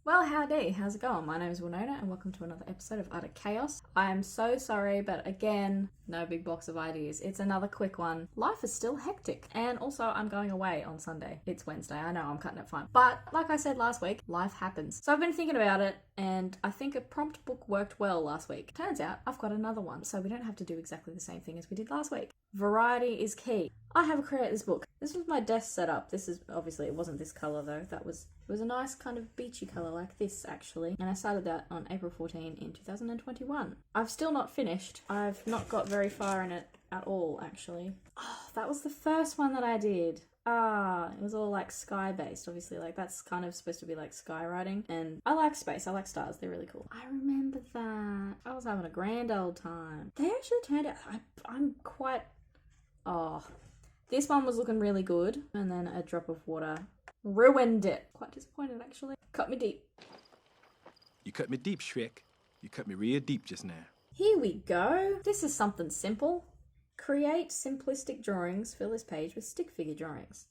Well, howdy, how's it going? My name is Winona and welcome to another episode of Utter Chaos. I am so sorry, but again, no big box of ideas. It's another quick one. Life is still hectic. And also, I'm going away on Sunday. It's Wednesday, I know, I'm cutting it fine. But like I said last week, life happens. So I've been thinking about it and I think a prompt book worked well last week. Turns out, I've got another one, so we don't have to do exactly the same thing as we did last week. Variety is key. I have created this book. This was my desk setup. This is, obviously, it wasn't this colour though. It was a nice kind of beachy colour like this actually. And I started that on April 14 in 2021. I've still not finished. I've not got very far in it at all actually. Oh, that was the first one that I did. It was all like sky based, obviously, like that's kind of supposed to be like skywriting, and I like space, I like stars, they're really cool. I remember that. I was having a grand old time. They actually turned out, I'm quite, this one was looking really good, and then a drop of water ruined it. Quite disappointed actually. Cut me deep. You cut me deep, Shrek. You cut me real deep just now. Here we go. This is something simple. Create simplistic drawings, fill this page with stick figure drawings.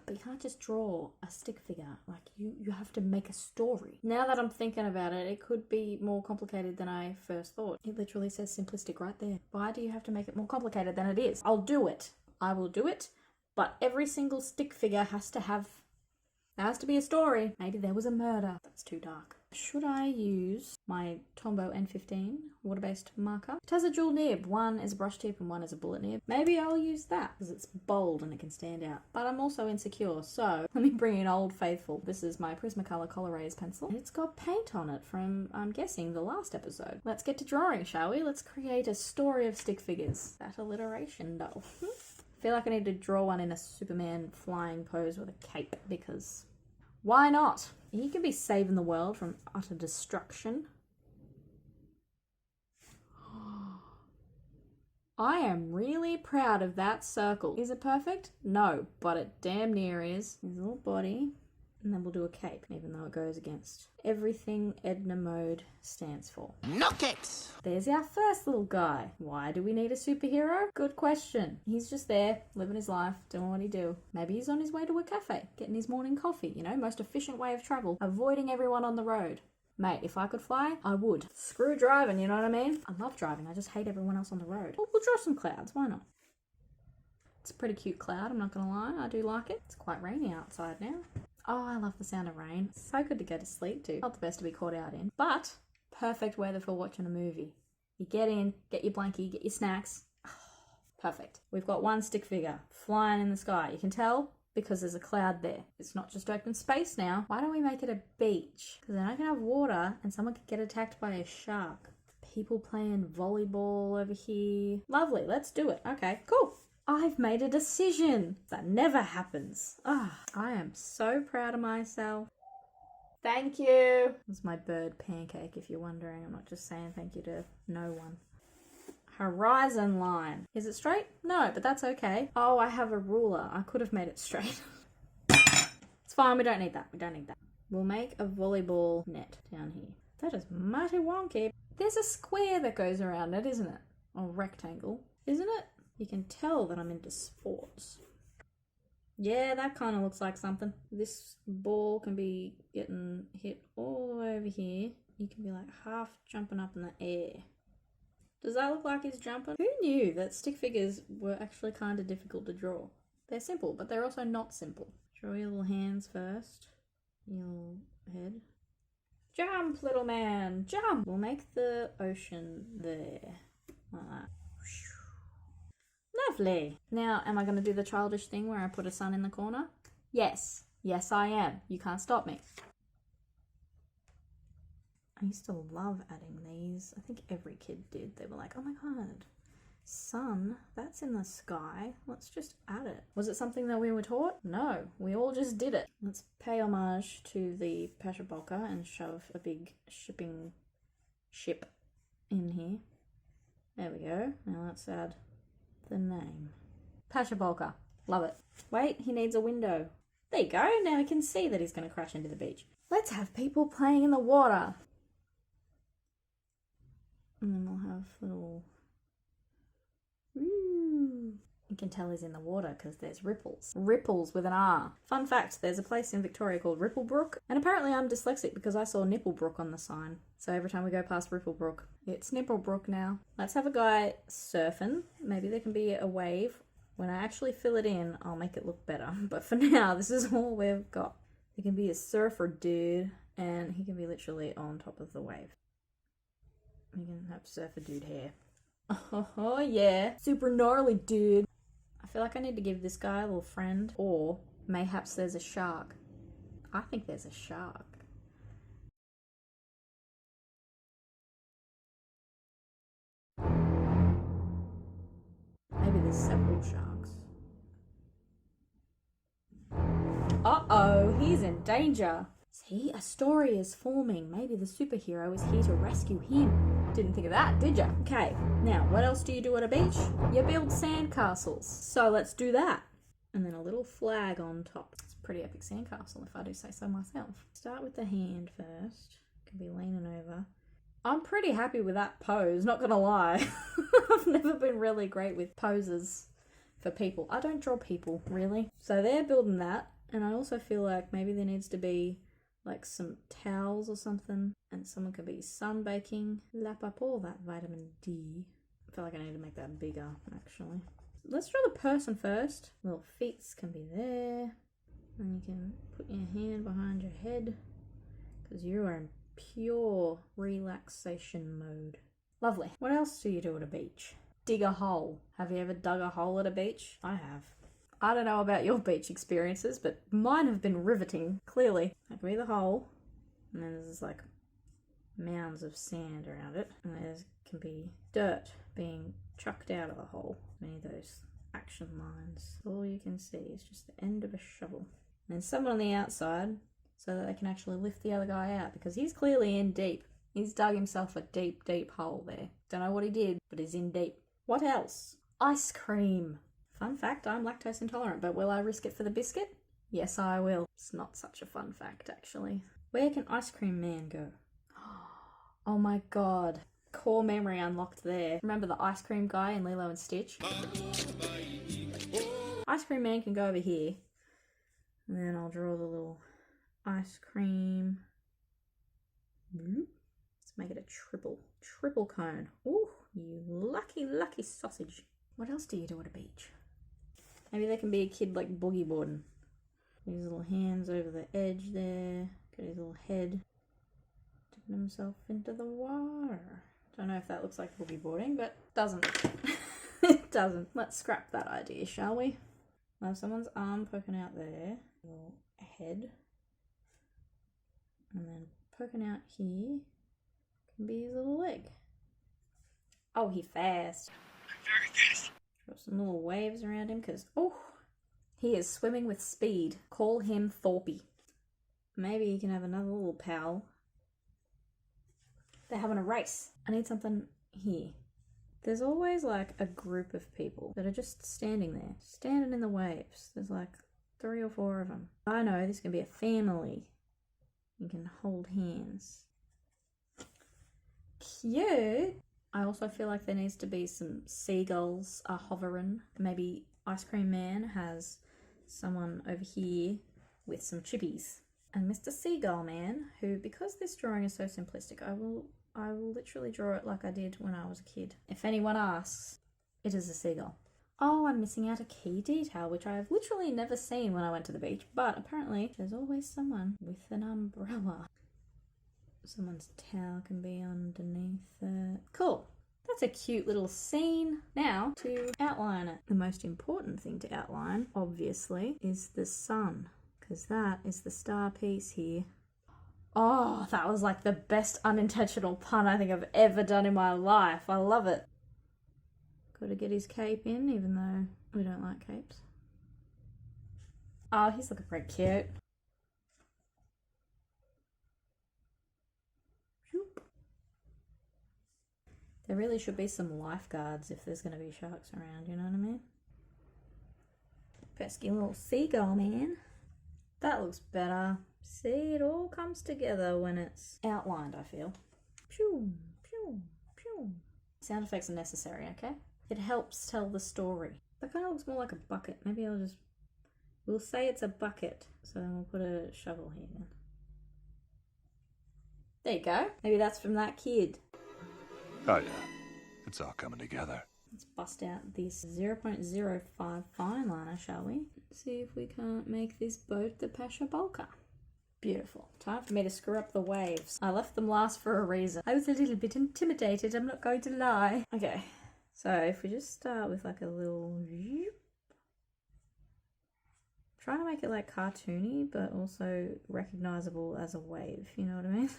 But you can't just draw a stick figure, like you have to make a story. Now that I'm thinking about it, it could be more complicated than I first thought. It literally says simplistic right there. Why do you have to make it more complicated than it is? I'll do it. I will do it, but every single stick figure has to be a story. Maybe there was a murder. That's too dark. Should I use my Tombow N15 water-based marker? It has a dual nib. One is a brush tip and one is a bullet nib. Maybe I'll use that because it's bold and it can stand out. But I'm also insecure, so let me bring in Old Faithful. This is my Prismacolor Colorase pencil. And it's got paint on it from, I'm guessing, the last episode. Let's get to drawing, shall we? Let's create a story of stick figures. That alliteration, though. I feel like I need to draw one in a Superman flying pose with a cape because why not? He can be saving the world from utter destruction. I am really proud of that circle. Is it perfect? No, but it damn near is. His little body. And then we'll do a cape, even though it goes against everything Edna Mode stands for. Knock it! There's our first little guy. Why do we need a superhero? Good question. He's just there, living his life, doing what he do. Maybe he's on his way to a cafe, getting his morning coffee, you know, most efficient way of travel, avoiding everyone on the road. Mate, if I could fly, I would. Screw driving, you know what I mean? I love driving, I just hate everyone else on the road. We'll draw some clouds, why not? It's a pretty cute cloud, I'm not gonna lie, I do like it. It's quite rainy outside now. Oh, I love the sound of rain. It's so good to go to sleep too. Not the best to be caught out in, but perfect weather for watching a movie. You get in, get your blankie, get your snacks. Perfect. We've got one stick figure flying in the sky. You can tell because there's a cloud there. It's not just open space now. Why don't we make it a beach? Because then I can have water and someone could get attacked by a shark. People playing volleyball over here. Lovely, let's do it. Okay, cool. I've made a decision. That never happens. I am so proud of myself. Thank you. That's my bird Pancake, if you're wondering. I'm not just saying thank you to no one. Horizon line. Is it straight? No, but that's okay. Oh, I have a ruler. I could have made it straight. It's fine. We don't need that. We don't need that. We'll make a volleyball net down here. That is mighty wonky. There's a square that goes around it, isn't it? Or rectangle, isn't it? You can tell that I'm into sports. Yeah, that kind of looks like something. This ball can be getting hit all the way over here. You can be like half jumping up in the air. Does that look like he's jumping? Who knew that stick figures were actually kind of difficult to draw? They're simple, but they're also not simple. Draw your little hands first. Your head. Jump, little man, jump! We'll make the ocean there. Like that. Lovely. Now, am I going to do the childish thing where I put a sun in the corner? Yes. Yes, I am. You can't stop me. I used to love adding these. I think every kid did. They were like, oh my god, sun, that's in the sky. Let's just add it. Was it something that we were taught? No, we all just did it. Let's pay homage to the Pashabolka and shove a big shipping ship in here. There we go. Now let's add the name. Pashabolka. Love it. Wait, he needs a window. There you go. Now we can see that he's going to crash into the beach. Let's have people playing in the water. And then we'll have little... Ooh. You can tell he's in the water because there's ripples. Ripples with an R. Fun fact, there's a place in Victoria called Ripplebrook, and apparently I'm dyslexic because I saw Nipplebrook on the sign. So every time we go past Ripplebrook, it's Nipplebrook now. Let's have a guy surfing. Maybe there can be a wave. When I actually fill it in, I'll make it look better. But for now, this is all we've got. He can be a surfer dude, and he can be literally on top of the wave. He can have surfer dude hair. Oh yeah, super gnarly dude. I feel like I need to give this guy a little friend, or mayhaps there's a shark. I think there's a shark. Maybe there's several sharks. Uh-oh, he's in danger. See, a story is forming. Maybe the superhero is here to rescue him. Didn't think of that, did ya? Okay, now what else do you do at a beach? You build sandcastles. So let's do that. And then a little flag on top. It's a pretty epic sandcastle if I do say so myself. Start with the hand first. Can be leaning over. I'm pretty happy with that pose, not gonna lie. I've never been really great with poses for people. I don't draw people, really. So they're building that. And I also feel like maybe there needs to be like some towels or something, and someone could be sunbaking, lap up all that vitamin D. I feel like I need to make that bigger, actually. Let's draw the person first. Little feet can be there, and you can put your hand behind your head because you are in pure relaxation mode. Lovely. What else do you do at a beach? Dig a hole. Have you ever dug a hole at a beach? I have. I don't know about your beach experiences, but mine have been riveting, clearly. That can be the hole, and then there's like mounds of sand around it, and there can be dirt being chucked out of the hole. Many of those action lines. All you can see is just the end of a shovel. And then someone on the outside, so that they can actually lift the other guy out, because he's clearly in deep. He's dug himself a deep, deep hole there. Don't know what he did, but he's in deep. What else? Ice cream. Fun fact, I'm lactose intolerant, but will I risk it for the biscuit? Yes, I will. It's not such a fun fact, actually. Where can Ice Cream Man go? Oh my god. Core memory unlocked there. Remember the ice cream guy in Lilo and Stitch? Ice Cream Man can go over here. And then I'll draw the little ice cream. Let's make it a triple cone. Ooh, you lucky, lucky sausage. What else do you do at a beach? Maybe there can be a kid like boogie boarding. His little hands over the edge there. Got his little head. Dipping himself into the water. Don't know if that looks like boogie boarding, but it doesn't. It doesn't. Let's scrap that idea, shall we? I have someone's arm poking out there. Little head. And then poking out here can be his little leg. Oh, he fast. Very fast. Draw some little waves around him because, oh, he is swimming with speed. Call him Thorpey. Maybe he can have another little pal. They're having a race. I need something here. There's always like a group of people that are just standing there, standing in the waves. There's like 3 or 4 of them. I know this can be a family. You can hold hands. Cute. I also feel like there needs to be some seagulls are hovering. Maybe Ice Cream Man has someone over here with some chippies. And Mr. Seagull Man, who, because this drawing is so simplistic, I will literally draw it like I did when I was a kid. If anyone asks, it is a seagull. Oh, I'm missing out a key detail, which I have literally never seen when I went to the beach, but apparently there's always someone with an umbrella. Someone's towel can be underneath it. Cool. That's a cute little scene. Now, to outline it. The most important thing to outline, obviously, is the sun, because that is the star piece here. Oh, that was like the best unintentional pun I think I've ever done in my life. I love it. Gotta get his cape in, even though we don't like capes. Oh, he's looking pretty cute. There really should be some lifeguards if there's going to be sharks around, you know what I mean? Pesky little seagull man. That looks better. See, it all comes together when it's outlined, I feel. Pew, pew, pew. Sound effects are necessary, okay? It helps tell the story. That kind of looks more like a bucket. Maybe we'll say it's a bucket. So then we'll put a shovel here then. There you go. Maybe that's from that kid. Oh yeah, it's all coming together. Let's bust out this 0.05 fine liner, shall we? See if we can't make this boat the Pasha Bulka. Beautiful. Time for me to screw up the waves. I left them last for a reason. I was a little bit intimidated, I'm not going to lie. Okay, so if we just start with like a little... Trying to make it like cartoony, but also recognizable as a wave, you know what I mean?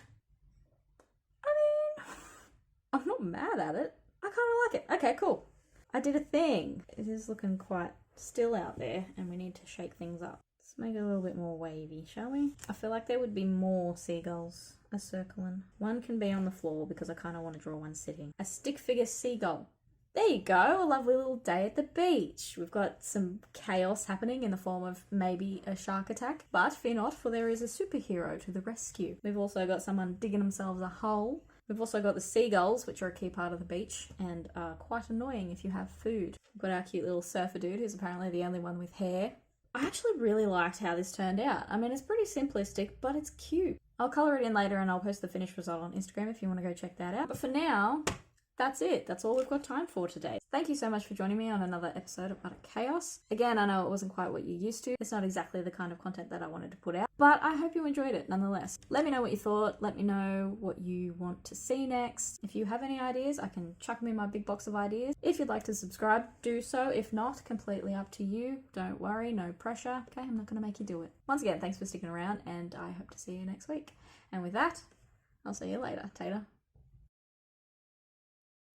I'm not mad at it. I kind of like it. Okay, cool. I did a thing. It is looking quite still out there and we need to shake things up. Let's make it a little bit more wavy, shall we? I feel like there would be more seagulls a-circling. One can be on the floor because I kind of want to draw one sitting. A stick figure seagull. There you go, a lovely little day at the beach. We've got some chaos happening in the form of maybe a shark attack, but fear not, for there is a superhero to the rescue. We've also got someone digging themselves a hole. We've also got the seagulls, which are a key part of the beach and are quite annoying if you have food. We've got our cute little surfer dude who's apparently the only one with hair. I actually really liked how this turned out. I mean, it's pretty simplistic, but it's cute. I'll colour it in later and I'll post the finished result on Instagram if you want to go check that out. But for now, that's it. That's all we've got time for today. Thank you so much for joining me on another episode of Utter Chaos. Again, I know it wasn't quite what you're used to. It's not exactly the kind of content that I wanted to put out, but I hope you enjoyed it nonetheless. Let me know what you thought. Let me know what you want to see next. If you have any ideas, I can chuck them in my big box of ideas. If you'd like to subscribe, do so. If not, completely up to you. Don't worry, no pressure. Okay, I'm not going to make you do it. Once again, thanks for sticking around and I hope to see you next week. And with that, I'll see you later. Tater.